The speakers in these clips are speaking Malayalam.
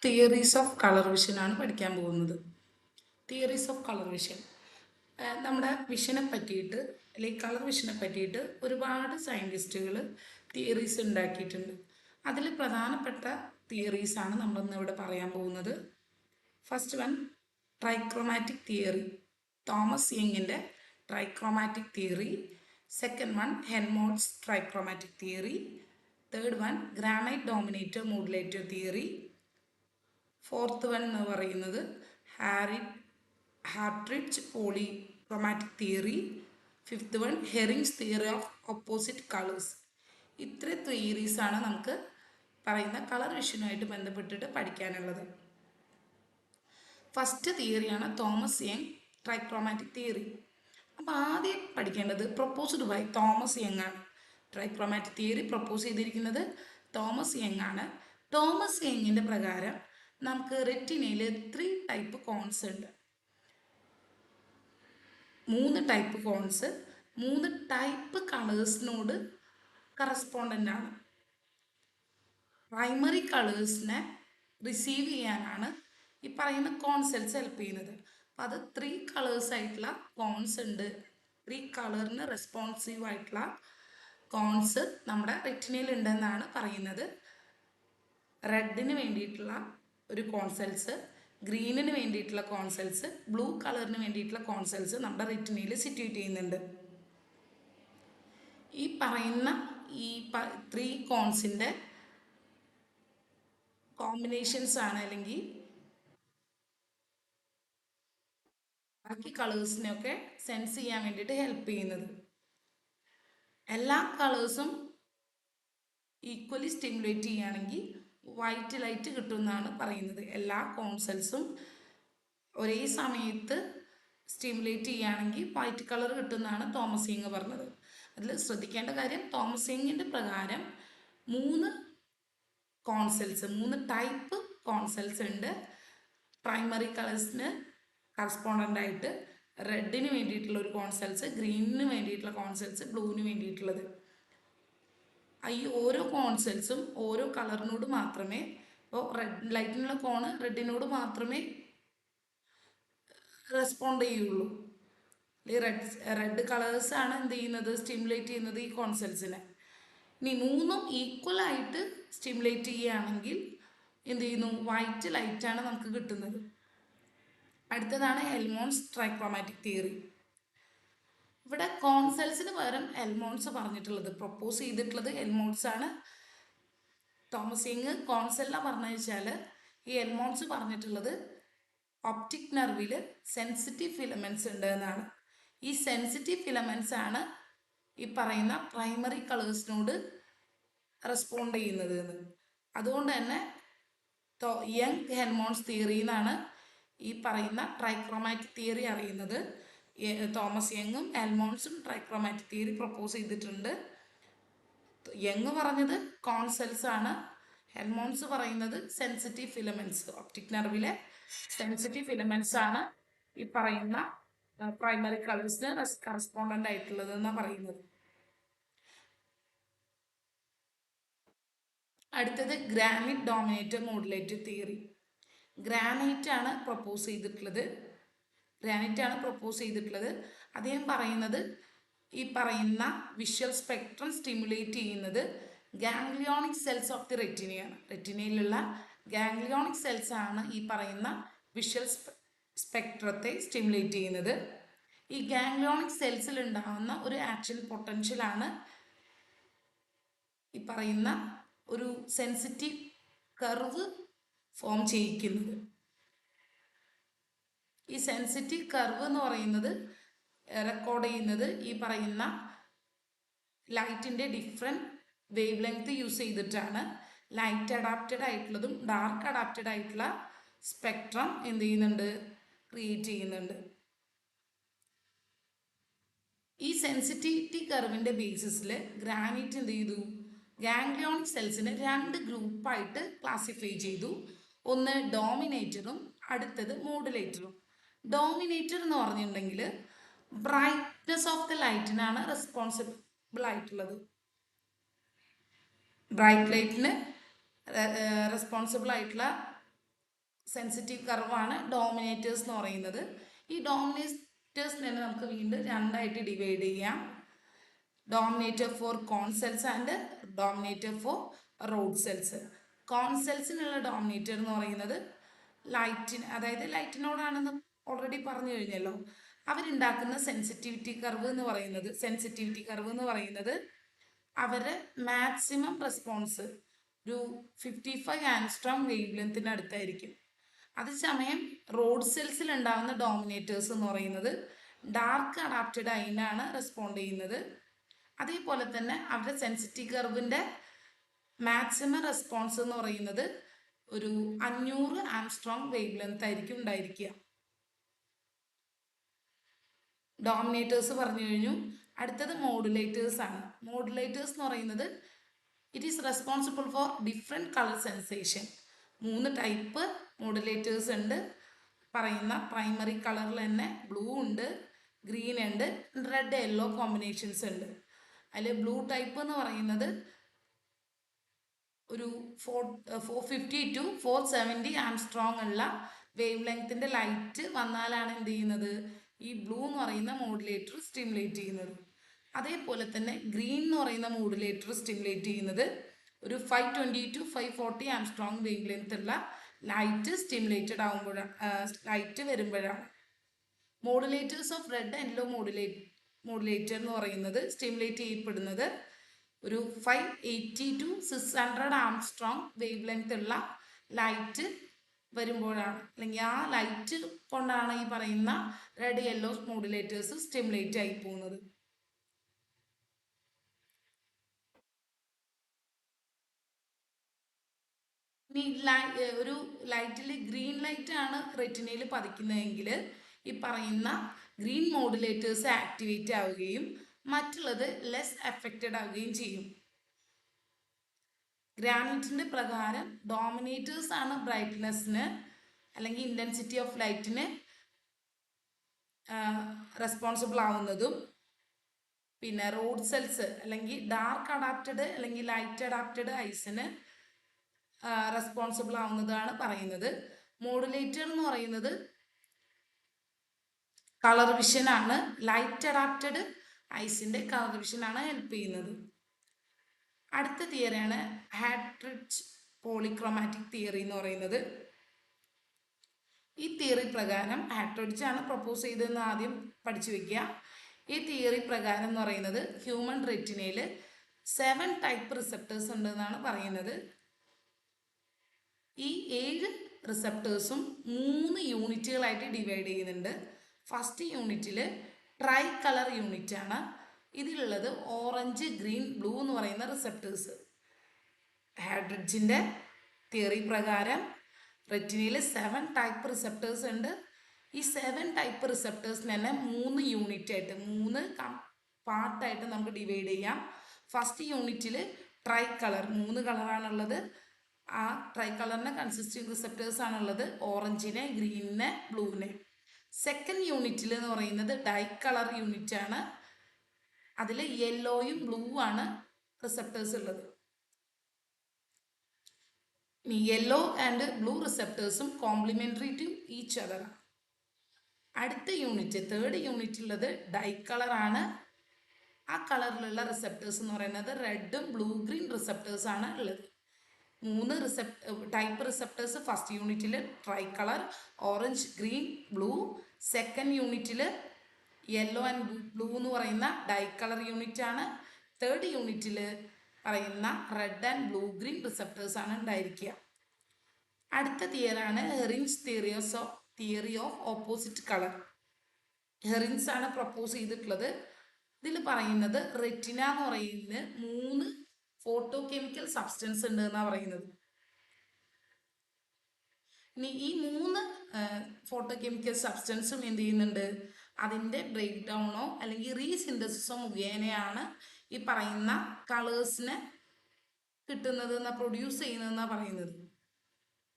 തിയറീസ് ഓഫ് കളർ വിഷൻ ആണ് പഠിക്കാൻ പോകുന്നത്. തിയറീസ് ഓഫ് കളർ വിഷൻ നമ്മുടെ വിഷനെ പറ്റിയിട്ട് അല്ലെങ്കിൽ കളർ വിഷനെ പറ്റിയിട്ട് ഒരുപാട് സയൻറ്റിസ്റ്റുകൾ തിയറീസ് ഉണ്ടാക്കിയിട്ടുണ്ട്. അതിൽ പ്രധാനപ്പെട്ട തിയറീസാണ് നമ്മളിന്ന് ഇവിടെ പറയാൻ പോകുന്നത്. First one, trichromatic theory, Thomas യങ്ങിൻ്റെ trichromatic theory. Second one, Helmholtz trichromatic theory. Third one, Granit dominator modulator theory. Fourth one എന്ന് പറയുന്നത് Hartridge polychromatic theory. Fifth one, Hering's theory of opposite colours. ഇത്ര തിയറീസാണ് നമുക്ക് പറയുന്ന കളർ വിഷനുമായിട്ട് ബന്ധപ്പെട്ടിട്ട് പഠിക്കാനുള്ളത്. ഫസ്റ്റ് തിയറിയാണ് തോമസ് യങ് ട്രൈക്രോമാറ്റിക് തിയറി. അപ്പോൾ ആദ്യം പഠിക്കേണ്ടത് പ്രൊപ്പോസ്ഡ് ബൈ തോമസ് യങ് ആണ്. ട്രൈക്രോമാറ്റിക് തിയറി പ്രൊപ്പോസ് ചെയ്തിരിക്കുന്നത് തോമസ് യങ് ആണ്. തോമസ് യങ്ങിൻ്റെ പ്രകാരം നമുക്ക് റെറ്റിനയിൽ 3 ടൈപ്പ് കോൺസ് ഉണ്ട്. 3 ടൈപ്പ് കോൺസ് 3 ടൈപ്പ് കളേഴ്സിനോട് കറസ്പോണ്ടൻ്റ് ആണ്. പ്രൈമറി കളേഴ്സിനെ റിസീവ് ചെയ്യാനാണ് ഈ പറയുന്ന കോൺസെൽസ് ഹെൽപ്പ് ചെയ്യുന്നത്. അപ്പം അത് 3 കളേഴ്സ് ആയിട്ടുള്ള കോൺസ് ഉണ്ട്. 3 കളറിന് റെസ്പോൺസീവ് ആയിട്ടുള്ള കോൺസ് നമ്മുടെ റെറ്റിനയിൽ ഉണ്ടെന്നാണ് പറയുന്നത്. റെഡിന് വേണ്ടിയിട്ടുള്ള ഒരു കോൺസെൽസ്, ഗ്രീനിന് വേണ്ടിയിട്ടുള്ള കോൺസെൽസ്, ബ്ലൂ കളറിന് വേണ്ടിയിട്ടുള്ള കോൺസെൽസ് നമ്മുടെ റെറ്റിനയിൽ സിറ്റുവേറ്റ് ചെയ്യുന്നുണ്ട്. ഈ പറയുന്ന ഈ 3 കോൺസിൻ്റെ കോമ്പിനേഷൻസ് ആണ് അല്ലെങ്കിൽ ബാക്കി കളേഴ്സിനെയൊക്കെ സെൻസ് ചെയ്യാൻ വേണ്ടിയിട്ട് ഹെൽപ്പ് ചെയ്യുന്നത്. എല്ലാ കളേഴ്സും ഈക്വലി സ്റ്റിമുലേറ്റ് ചെയ്യുകയാണെങ്കിൽ വൈറ്റ് ലൈറ്റ് കിട്ടുമെന്നാണ് പറയുന്നത്. എല്ലാ കോൺസെൽസും ഒരേ സമയത്ത് സ്റ്റിമുലേറ്റ് ചെയ്യുകയാണെങ്കിൽ വൈറ്റ് കളർ കിട്ടുമെന്നാണ് തോമസ് യങ് പറഞ്ഞത്. അതിൽ ശ്രദ്ധിക്കേണ്ട കാര്യം, തോമസ് യങ്ങിൻ്റെ പ്രകാരം 3 കോൺസെൽസ്, 3 ടൈപ്പ് കോൺസെൽസ് ഉണ്ട്. പ്രൈമറി കളേഴ്സിന് കറസ്പോണ്ടൻ്റ് ആയിട്ട് റെഡിന് വേണ്ടിയിട്ടുള്ള ഒരു കോൺസെൽസ്, ഗ്രീനിന് വേണ്ടിയിട്ടുള്ള കോൺസെൽസ്, ബ്ലൂവിന് വേണ്ടിയിട്ടുള്ളത്. ഈ ഓരോ കോൺസെൽസും ഓരോ കളറിനോട് മാത്രമേ, ഇപ്പോൾ റെഡ് ലൈറ്റിനുള്ള കോണ് റെഡിനോട് മാത്രമേ റെസ്പോണ്ട് ചെയ്യുള്ളൂ. ഈ റെഡ് കളേഴ്സാണ് എന്ത് ചെയ്യുന്നത്, സ്റ്റിമുലേറ്റ് ചെയ്യുന്നത് ഈ കോൺസെൽസിനെ. ഇനി 3ഉം ഈക്വലായിട്ട് സ്റ്റിമുലേറ്റ് ചെയ്യുകയാണെങ്കിൽ എന്ത് ചെയ്യുന്നു, വൈറ്റ് ലൈറ്റാണ് നമുക്ക് കിട്ടുന്നത്. അടുത്തതാണ് ഹെൽമോൾട്ട്സ് ട്രൈക്രോമാറ്റിക് തിയറി. ഇവിടെ കോൺസെൽസിന് പകരം ഹെൽമോൾട്ട്സ് പറഞ്ഞിട്ടുള്ളത്, പ്രൊപ്പോസ് ചെയ്തിട്ടുള്ളത് ഹെൽമോൾട്ട്സ് ആണ്. തോമസ് യങ് കോൺസെല്ല പറഞ്ഞു വെച്ചാൽ ഈ ഹെൽമോൾട്ട്സ് പറഞ്ഞിട്ടുള്ളത് ഒപ്റ്റിക് നെർവിൽ സെൻസിറ്റീവ് ഫിലമെൻറ്റ്സ് ഉണ്ട് എന്നാണ്. ഈ സെൻസിറ്റീവ് ഫിലമെൻറ്റ്സ് ആണ് ഈ പറയുന്ന പ്രൈമറി കളേഴ്സിനോട് റെസ്പോണ്ട് ചെയ്യുന്നത് എന്ന്. അതുകൊണ്ട് തന്നെ യങ് ഹെൽമോൾട്ട്സ് തിയറി എന്നാണ് ഈ പറയുന്ന ട്രൈക്രോമാറ്റിക് തിയറി അറിയുന്നത്. തോമസ് യങ്ങും ഹെൽമോൾട്ട്സും ട്രൈക്രോമാറ്റിക് തിയറി പ്രൊപ്പോസ് ചെയ്തിട്ടുണ്ട്. യങ് പറഞ്ഞത് കോൺസെൽസ് ആണ്, ഹെൽമോൾട്ട്സ് പറയുന്നത് സെൻസിറ്റീവ് ഫിലമെൻറ്റ്സ്, ഒപ്റ്റിക് നെർവിലെ സെൻസിറ്റീവ് ഫിലമെൻറ്റ്സ് ആണ് ഈ പറയുന്ന പ്രൈമറി കളേഴ്സിന് കറസ്പോണ്ടൻ്റ് ആയിട്ടുള്ളത് എന്നാണ് പറയുന്നത്. അടുത്തത് Granit dominator modulator theory. Granit ആണ് പ്രൊപ്പോസ് ചെയ്തിട്ടുള്ളത്. അദ്ദേഹം പറയുന്നത് ഈ പറയുന്ന വിഷ്വൽ സ്പെക്ട്രം സ്റ്റിമുലേറ്റ് ചെയ്യുന്നത് ഗാംഗ്ലിയോണിക് സെൽസ് ഓഫ് ദി റെറ്റിനയാണ്. റെറ്റിനയിലുള്ള ഗാംഗ്ലിയോണിക് സെൽസ് ആണ് ഈ പറയുന്ന വിഷ്വൽ സ്പെക്ട്രത്തെ സ്റ്റിമുലേറ്റ് ചെയ്യുന്നത്. ഈ ഗാംഗ്ലിയോണിക് സെൽസിൽ ഉണ്ടാകുന്ന ഒരു ആക്ഷൻ പൊട്ടൻഷ്യലാണ് ഈ പറയുന്ന ഒരു സെൻസിറ്റീവ് കർവ് ഫോം ചെയ്യിക്കുന്നത്. ഈ സെൻസിറ്റീവ് കർവ് എന്ന് പറയുന്നത് റെക്കോർഡ് ചെയ്യുന്നത് ഈ പറയുന്ന ലൈറ്റിൻ്റെ ഡിഫറെൻറ്റ് വേവ് ലെങ്ത് യൂസ് ചെയ്തിട്ടാണ്. ലൈറ്റ് അഡാപ്റ്റഡ് ആയിട്ടുള്ളതും ഡാർക്ക് അഡാപ്റ്റഡ് ആയിട്ടുള്ള സ്പെക്ട്രം എന്ത് ചെയ്യുന്നുണ്ട്, ക്രിയേറ്റ് ചെയ്യുന്നുണ്ട്. ഈ സെൻസിറ്റിവിറ്റി കർവിൻ്റെ ബേസിസിൽ ഗ്രാനൈറ്റ് എന്ത് ചെയ്തു, ഗാംഗ്ലിയോണിക് സെൽസിനെ 2 ഗ്രൂപ്പായിട്ട് ക്ലാസിഫൈ ചെയ്തു. ഒന്ന് ഡോമിനേറ്ററും അടുത്തത് മോഡുലേറ്ററും. ഡോമിനേറ്റർ എന്ന് പറഞ്ഞിട്ടുണ്ടെങ്കിൽ ബ്രൈറ്റ്നെസ് ഓഫ് ദ ലൈറ്റിനാണ് റെസ്പോൺസിബിൾ ആയിട്ടുള്ളത്. ബ്രൈറ്റ് ലൈറ്റിന് റെസ്പോൺസിബിൾ ആയിട്ടുള്ള സെൻസിറ്റീവ് കർവാണ് ഡോമിനേറ്റേഴ്സ് എന്ന് പറയുന്നത്. ഈ ഡോമിനേറ്റേഴ്സിനെ നമുക്ക് വീണ്ടും രണ്ടായിട്ട് ഡിവൈഡ് ചെയ്യാം. Dominator for cone cells and dominator for rod cells. Cone സെൽസിനുള്ള ഡോമിനേറ്റർ എന്ന് പറയുന്നത് ലൈറ്റിന്, അതായത് ലൈറ്റിനോടാണെന്ന് ഓൾറെഡി പറഞ്ഞു കഴിഞ്ഞല്ലോ. അവരുണ്ടാക്കുന്ന സെൻസിറ്റിവിറ്റി കർവ് എന്ന് പറയുന്നത് അവരുടെ മാക്സിമം റെസ്പോൺസ് ഒരു 55 ആംസ്ട്രോങ് വേവ് ലെങ്ത്തിന് അടുത്തായിരിക്കും. അതേസമയം റോഡ് സെൽസിൽ ഉണ്ടാകുന്ന ഡോമിനേറ്റേഴ്സ് എന്ന് പറയുന്നത് ഡാർക്ക് അഡാപ്റ്റഡ് അയിനാണ് റെസ്പോണ്ട് ചെയ്യുന്നത്. അതേപോലെ തന്നെ അവരുടെ സെൻസിറ്റിവ് കർവിൻ്റെ മാക്സിമം റെസ്പോൺസ് എന്ന് പറയുന്നത് ഒരു 500 ആംസ്ട്രോങ് വേവ് ലെങ്ത് ആയിരിക്കും ഉണ്ടായിരിക്കുക. ഡോമിനേറ്റേഴ്സ് പറഞ്ഞു കഴിഞ്ഞു. അടുത്തത് മോഡുലേറ്റേഴ്സ് ആണ്. മോഡുലേറ്റേഴ്സ് എന്ന് പറയുന്നത് it is responsible for different colour sensation. 3 type modulators ഉണ്ട്. പറയുന്ന പ്രൈമറി കളറിൽ തന്നെ ബ്ലൂ ഉണ്ട്, ഗ്രീൻ ഉണ്ട്, റെഡ് യെല്ലോ കോമ്പിനേഷൻസ് ഉണ്ട്. അതിൽ ബ്ലൂ ടൈപ്പ് എന്ന് പറയുന്നത് ഒരു 450 to 470 ആംസ്ട്രോങ് ഉള്ള വേവ് ലെങ്ത്തിൻ്റെ ലൈറ്റ് വന്നാലാണ് എന്ത് ചെയ്യുന്നത്, ഈ ബ്ലൂ എന്ന് പറയുന്ന മോഡുലേറ്റർ സ്റ്റിമുലേറ്റ് ചെയ്യുന്നത്. അതേപോലെ തന്നെ ഗ്രീൻ എന്ന് പറയുന്ന മോഡുലേറ്റർ സ്റ്റിമുലേറ്റ് ചെയ്യുന്നത് ഒരു 520 to 540 ആംസ്ട്രോങ് വേവ് ലെങ്ത് ഉള്ള ലൈറ്റ് സ്റ്റിമുലേറ്റഡ് ലൈറ്റ് വരുമ്പോഴാണ്. Modulators of red and yellow modulator എന്ന് പറയുന്നത് സ്റ്റിമുലേറ്റ് ചെയ്യപ്പെടുന്നത് ഒരു 580 to 600 ആംസ്ട്രോങ് വേവ് ലെങ്ത് ഉള്ള ലൈറ്റ് വരുമ്പോഴാണ്, അല്ലെങ്കിൽ ആ ലൈറ്റ് കൊണ്ടാണ് ഈ പറയുന്ന റെഡ് യെല്ലോ മോഡുലേറ്റേഴ്സ് സ്റ്റിമുലേറ്റ് ആയി പോകുന്നത്. ഒരു ലൈറ്റിൽ ഗ്രീൻ ലൈറ്റ് ആണ് റെറ്റിനയിൽ പതിക്കുന്നതെങ്കിൽ ഈ പറയുന്ന ഗ്രീൻ മോഡുലേറ്റേഴ്സ് ആക്ടിവേറ്റ് ആവുകയും മറ്റുള്ളത് ലെസ് എഫക്റ്റഡ് ആവുകയും ചെയ്യും. ഗ്രാനൈറ്റിൻ്റെ പ്രകാരം ഡോമിനേറ്റേഴ്സ് ആണ് ബ്രൈറ്റ്നെസ്സിന് അല്ലെങ്കിൽ ഇൻറ്റൻസിറ്റി ഓഫ് ലൈറ്റിന് റെസ്പോൺസിബിൾ ആവുന്നതും, പിന്നെ റോഡ് സെൽസ് അല്ലെങ്കിൽ ഡാർക്ക് അഡാപ്റ്റഡ് അല്ലെങ്കിൽ ലൈറ്റ് അഡാപ്റ്റഡ് ഐസിന് റെസ്പോൺസിബിൾ ആവുന്നതാണ് പറയുന്നത്. മോഡുലേറ്റർ എന്ന് പറയുന്നത് കളർ വിഷൻ ആണ്. ലൈറ്റ് അഡാപ്റ്റഡ് ഐസിൻ്റെ കളർ വിഷനാണ് ഹെൽപ്പ് ചെയ്യുന്നത്. അടുത്ത തിയറിയാണ് ഹാട്രിഡ്ജ് പോളിക്രോമാറ്റിക് തിയറി എന്ന് പറയുന്നത്. ഈ തിയറി പ്രകാരം ഹാട്രിഡ്ജ് ആണ് പ്രപ്പോസ് ചെയ്തതെന്ന് ആദ്യം പഠിച്ചു വെക്കുക. ഈ തിയറി പ്രകാരം എന്ന് പറയുന്നത് ഹ്യൂമൻ റെറ്റിനയിൽ 7 ടൈപ്പ് റിസപ്റ്റേഴ്സ് ഉണ്ടെന്നാണ് പറയുന്നത്. ഈ 7 റിസപ്റ്റേഴ്സും 3 യൂണിറ്റുകളായിട്ട് ഡിവൈഡ് ചെയ്യുന്നുണ്ട്. ഫസ്റ്റ് യൂണിറ്റിൽ ട്രൈ കളർ യൂണിറ്റ് ആണ്. ഇതിലുള്ളത് ഓറഞ്ച്, ഗ്രീൻ, ബ്ലൂ എന്ന് പറയുന്ന റിസപ്റ്റേഴ്സ്. ഹാട്രിഡ്ജിൻ്റെ തിയറി പ്രകാരം റെറ്റിനയിൽ 7 ടൈപ്പ് റിസപ്റ്റേഴ്സ് ഉണ്ട്. ഈ 7 ടൈപ്പ് റിസപ്റ്റേഴ്സിന് തന്നെ 3 യൂണിറ്റ് ആയിട്ട് 3 പാർട്ടായിട്ട് നമുക്ക് ഡിവൈഡ് ചെയ്യാം. ഫസ്റ്റ് യൂണിറ്റിൽ ട്രൈ കളർ 3 കളറാണുള്ളത്. ആ ട്രൈ കളറിന് കൺസിസ്റ്റിംഗ് റിസപ്റ്റേഴ്സ് ആണുള്ളത്, ഓറഞ്ചിനെ, ഗ്രീനിനെ, ബ്ലൂവിനെ. സെക്കൻഡ് യൂണിറ്റിൽ എന്ന് പറയുന്നത് ഡൈ കളർ യൂണിറ്റ് ആണ്. അതിൽ യെല്ലോയും ബ്ലൂ ആണ് റിസപ്റ്റേഴ്സ് ഉള്ളത്. ഇനി യെല്ലോ ആൻഡ് ബ്ലൂ റിസപ്റ്റേഴ്സും കോംപ്ലിമെൻ്ററി ടു ഈച്ച് അതർ. അടുത്ത യൂണിറ്റ് തേർഡ് യൂണിറ്റുള്ളത് ഡൈ കളറാണ്. ആ കളറിലുള്ള റിസപ്റ്റേഴ്സ് എന്ന് പറയുന്നത് റെഡും ബ്ലൂ, ഗ്രീൻ റിസപ്റ്റേഴ്സ് ആണ് ഉള്ളത്. 3 ടൈപ്പ് റിസപ്റ്റേഴ്സ് ഫസ്റ്റ് യൂണിറ്റിൽ try colour, orange, green, blue. Second യൂണിറ്റിൽ യെല്ലോ ആൻഡ് ബ്ലൂ എന്ന് പറയുന്ന ഡൈ കളർ യൂണിറ്റ് ആണ്. തേർഡ് യൂണിറ്റിൽ പറയുന്ന red and blue, green receptors ആണ് ഉണ്ടായിരിക്കുക. അടുത്ത തിയറാണ് ഹെറിൻസ് തിയറി ഓഫ് ഓപ്പോസിറ്റ് കളർ. ഹെറിൻസ് ആണ് പ്രപ്പോസ് ചെയ്തിട്ടുള്ളത്. ഇതിൽ പറയുന്നത് റെറ്റിന എന്ന് പറയുന്ന 3 ഫോട്ടോ കെമിക്കൽ സബ്സ്റ്റൻസ് ഉണ്ട് എന്നാണ് പറയുന്നത്. ഇനി ഈ 3 ഫോട്ടോ കെമിക്കൽ സബ്സ്റ്റൻസും എന്ത് ചെയ്യുന്നുണ്ട്, അതിൻ്റെ ബ്രേക്ക് ഡൗണോ അല്ലെങ്കിൽ റീസിന്തസിസോ മുഖേനയാണ് ഈ പറയുന്ന കളേഴ്സിനെ കിട്ടുന്നത് പ്രൊഡ്യൂസ് ചെയ്യുന്നതെന്നാണ് പറയുന്നത്.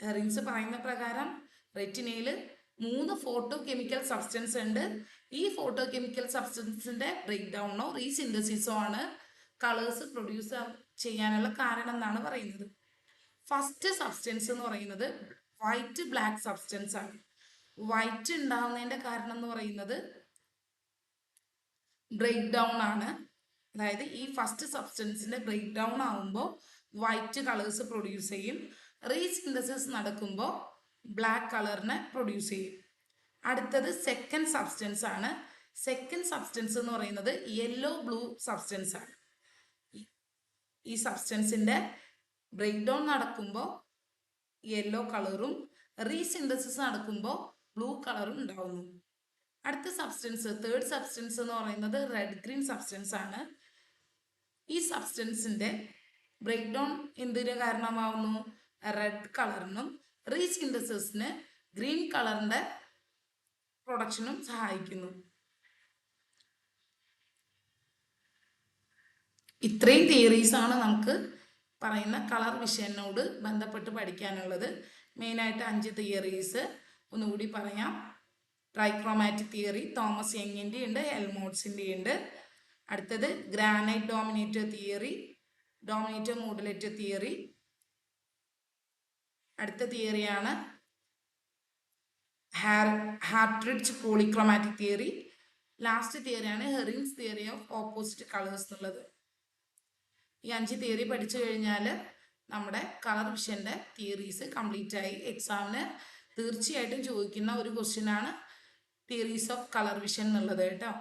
ഹെറിൻസ് പറയുന്ന പ്രകാരം റെറ്റിനയിൽ 3 ഫോട്ടോ കെമിക്കൽ സബ്സ്റ്റൻസ് ഉണ്ട്. ഈ ഫോട്ടോ കെമിക്കൽ സബ്സ്റ്റൻസിൻ്റെ ബ്രേക്ക് ഡൗണോ റീസിന്തസിസോ ആണ് കളേഴ്സ് പ്രൊഡ്യൂസ് ചെയ്യാനുള്ള കാരണം എന്നാണ് പറയുന്നത്. ഫസ്റ്റ് സബ്സ്റ്റൻസ് എന്ന് പറയുന്നത് വൈറ്റ് ബ്ലാക്ക് സബ്സ്റ്റൻസ് ആണ്. വൈറ്റ് ഉണ്ടാവുന്നതിൻ്റെ കാരണം എന്ന് പറയുന്നത് ബ്രേക്ക് ഡൗൺ ആണ്. അതായത് ഈ ഫസ്റ്റ് സബ്സ്റ്റൻസിന്റെ ബ്രേക്ക് ഡൗൺ ആവുമ്പോൾ വൈറ്റ് കളേഴ്സ് പ്രൊഡ്യൂസ് ചെയ്യും. റീസിന്തസിസ് നടക്കുമ്പോൾ ബ്ലാക്ക് കളറിനെ പ്രൊഡ്യൂസ് ചെയ്യും. അടുത്തത് സെക്കൻഡ് സബ്സ്റ്റൻസ് ആണ്. സെക്കൻഡ് സബ്സ്റ്റൻസ് എന്ന് പറയുന്നത് യെല്ലോ ബ്ലൂ സബ്സ്റ്റൻസ് ആണ്. ഈ സബ്സ്റ്റൻസിന്റെ ബ്രേക്ക് ഡൗൺ നടക്കുമ്പോൾ യെല്ലോ കളറും റീസിന്തസിസ് നടക്കുമ്പോൾ ബ്ലൂ കളറും ഉണ്ടാവുന്നു. അടുത്ത സബ്സ്റ്റൻസ്, തേർഡ് സബ്സ്റ്റൻസ് എന്ന് പറയുന്നത് റെഡ് ഗ്രീൻ സബ്സ്റ്റൻസ് ആണ്. ഈ സബ്സ്റ്റൻസിന്റെ ബ്രേക്ക് ഡൗൺ എന്തിന് കാരണമാവുന്നു? റെഡ് കളറിനും റീസിന്തസിസിന് ഗ്രീൻ കളറിന്റെ പ്രൊഡക്ഷനും സഹായിക്കുന്നു. ഇത്രയും തിയറീസ് ആണ് നമുക്ക് പറയുന്ന കളർ വിഷയനോട് ബന്ധപ്പെട്ട് പഠിക്കാനുള്ളത്. മെയിനായിട്ട് 5 തിയറീസ് ഒന്നുകൂടി പറയാം. ട്രൈക്രോമാറ്റിക് തിയറി തോമസ് യങ്ങിൻ്റെ ഉണ്ട്, ഹെൽമോൾട്സിൻ്റെ ഉണ്ട്. അടുത്തത് Granit dominator theory, dominator modulator theory. അടുത്ത തിയറിയാണ് ഹാർട്രിഡ്ജ് പോളിക്രോമാറ്റിക് തിയറി. ലാസ്റ്റ് തിയറിയാണ് Hering's theory of opposite colours എന്നുള്ളത്. ഈ 5 തിയറി പഠിച്ചു കഴിഞ്ഞാൽ നമ്മുടെ കളർ വിഷൻ്റെ തിയറീസ് കംപ്ലീറ്റ് ആയി. എക്സാമിന് തീർച്ചയായിട്ടും ചോദിക്കുന്ന ഒരു ക്വസ്റ്റ്യൻ ആണ് തിയറീസ് ഓഫ് കളർ വിഷൻ എന്നുള്ളത് കേട്ടോ.